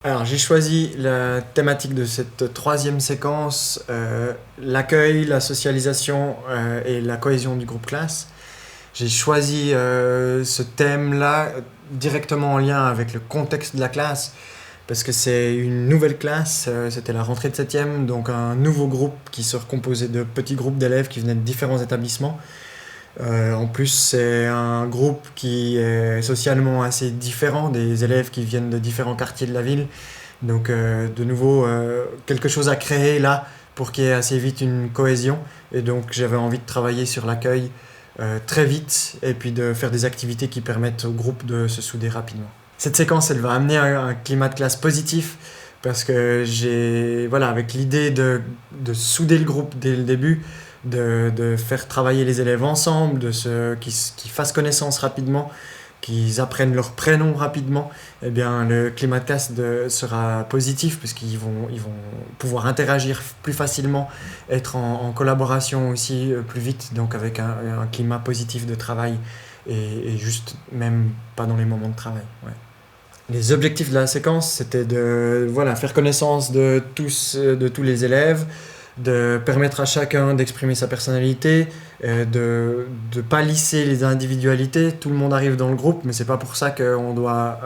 Alors, j'ai choisi la thématique de cette troisième séquence, l'accueil, la socialisation et la cohésion du groupe classe. J'ai choisi ce thème-là directement en lien avec le contexte de la classe, parce que c'est une nouvelle classe, c'était la rentrée de 7e, donc un nouveau groupe qui se recomposait de petits groupes d'élèves qui venaient de différents établissements. En plus, c'est un groupe qui est socialement assez différent, des élèves qui viennent de différents quartiers de la ville. Donc, de nouveau, quelque chose à créer là pour qu'il y ait assez vite une cohésion. Et donc, j'avais envie de travailler sur l'accueil très vite et puis de faire des activités qui permettent au groupe de se souder rapidement. Cette séquence, elle va amener un climat de classe positif parce que voilà, avec l'idée de souder le groupe dès le début, de faire travailler les élèves ensemble, qu'ils fassent connaissance rapidement, qu'ils apprennent leur prénom rapidement, eh bien, le climat de classe sera positif parce ils vont pouvoir interagir plus facilement, être en collaboration aussi plus vite, donc avec un climat positif de travail et juste même pas dans les moments de travail. Ouais. Les objectifs de la séquence, c'était de faire connaissance de tous les élèves, de permettre à chacun d'exprimer sa personnalité, de ne pas lisser les individualités. Tout le monde arrive dans le groupe, mais c'est pas pour ça qu'on doit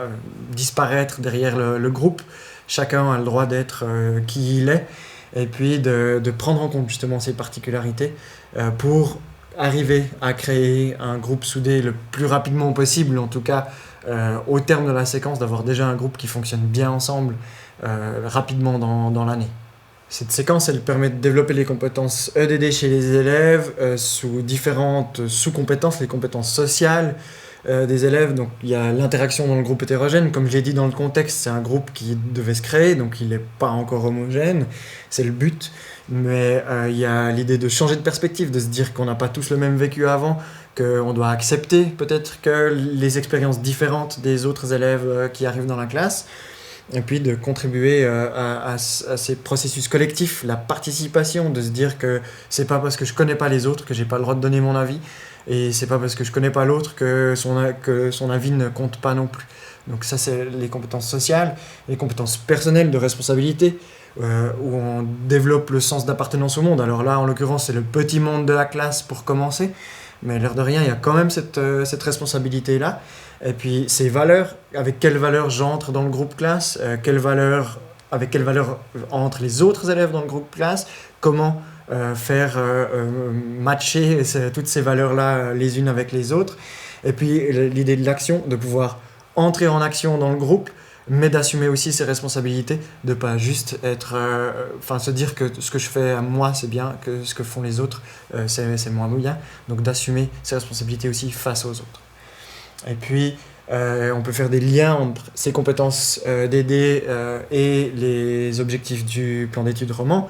disparaître derrière le groupe. Chacun a le droit d'être qui il est, et puis de prendre en compte justement ses particularités pour arriver à créer un groupe soudé le plus rapidement possible, en tout cas au terme de la séquence, d'avoir déjà un groupe qui fonctionne bien ensemble rapidement dans l'année. Cette séquence, elle permet de développer les compétences EDD chez les élèves sous différentes sous-compétences, les compétences sociales des élèves. Donc il y a l'interaction dans le groupe hétérogène. Comme je l'ai dit dans le contexte, c'est un groupe qui devait se créer, donc il n'est pas encore homogène, c'est le but. Mais il y a l'idée de changer de perspective, de se dire qu'on n'a pas tous le même vécu avant, qu'on doit accepter peut-être que les expériences différentes des autres élèves qui arrivent dans la classe, et puis de contribuer à ces processus collectifs, la participation, de se dire que c'est pas parce que je connais pas les autres que j'ai pas le droit de donner mon avis, et c'est pas parce que je connais pas l'autre que son avis ne compte pas non plus. Donc ça, c'est les compétences sociales, les compétences personnelles de responsabilité, où on développe le sens d'appartenance au monde. Alors là, en l'occurrence, c'est le petit monde de la classe pour commencer, mais l'air de rien, il y a quand même cette responsabilité-là. Et puis ces valeurs, avec quelles valeurs j'entre dans le groupe classe, avec quelles valeurs entrent les autres élèves dans le groupe classe, comment faire matcher toutes ces valeurs-là les unes avec les autres. Et puis l'idée de l'action, de pouvoir entrer en action dans le groupe, mais d'assumer aussi ses responsabilités, de pas juste se dire que ce que je fais à moi c'est bien, que ce que font les autres c'est moins bien, donc d'assumer ses responsabilités aussi face aux autres. Et puis on peut faire des liens entre ces compétences d'aider et les objectifs du plan d'études roman.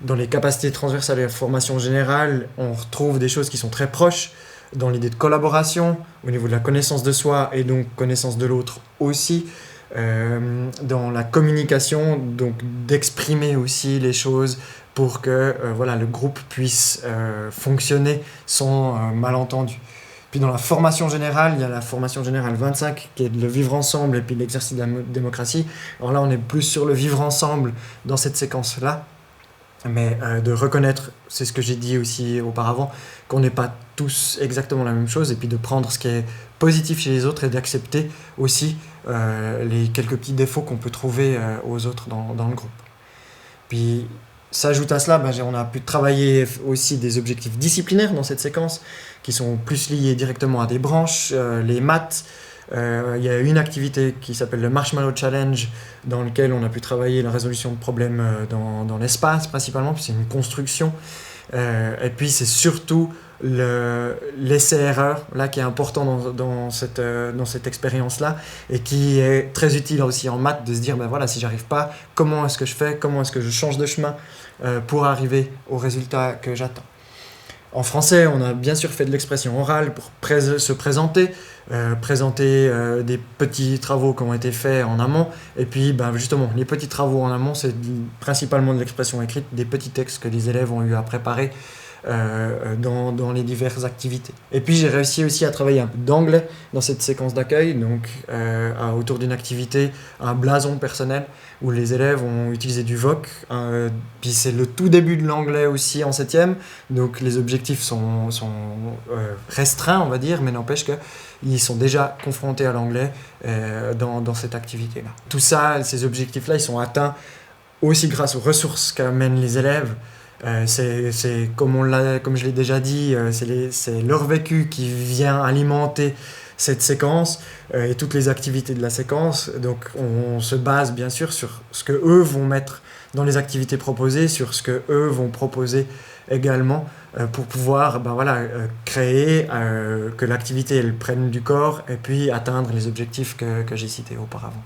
Dans les capacités transversales et la formation générale, on retrouve des choses qui sont très proches dans l'idée de collaboration, au niveau de la connaissance de soi et donc connaissance de l'autre aussi. Dans la communication, donc d'exprimer aussi les choses pour que le groupe puisse fonctionner sans malentendu. Puis dans la formation générale, il y a la formation générale 25 qui est de le vivre ensemble et puis l'exercice de la démocratie. Alors là, on est plus sur le vivre ensemble dans cette séquence-là, mais de reconnaître, c'est ce que j'ai dit aussi auparavant, qu'on n'est pas tous exactement la même chose, et puis de prendre ce qui est positif chez les autres et d'accepter aussi les quelques petits défauts qu'on peut trouver aux autres dans le groupe. Puis s'ajoute à cela, on a pu travailler aussi des objectifs disciplinaires dans cette séquence qui sont plus liés directement à des branches, les maths. Il y a une activité qui s'appelle le Marshmallow Challenge dans lequel on a pu travailler la résolution de problèmes dans l'espace principalement, puis c'est une construction. Et puis c'est surtout l'essai-erreur là, qui est important dans cette expérience-là et qui est très utile aussi en maths, de se dire si j'arrive pas, comment est-ce que je fais, comment est-ce que je change de chemin pour arriver au résultat que j'attends. En français, on a bien sûr fait de l'expression orale pour se présenter, des petits travaux qui ont été faits en amont, et puis justement, les petits travaux en amont, c'est principalement de l'expression écrite, des petits textes que les élèves ont eu à préparer dans les diverses activités. Et puis j'ai réussi aussi à travailler un peu d'anglais dans cette séquence d'accueil, donc autour d'une activité, un blason personnel, où les élèves ont utilisé du VOC. Puis c'est le tout début de l'anglais aussi en 7e, donc les objectifs sont restreints, on va dire, mais n'empêche qu'ils sont déjà confrontés à l'anglais dans cette activité-là. Tout ça, ces objectifs-là, ils sont atteints aussi grâce aux ressources qu'amènent les élèves. C'est comme je l'ai déjà dit, c'est leur vécu qui vient alimenter cette séquence et toutes les activités de la séquence. Donc on se base bien sûr sur ce que eux vont mettre dans les activités proposées, sur ce que eux vont proposer également pour pouvoir créer que l'activité elle prenne du corps et puis atteindre les objectifs que j'ai cités auparavant.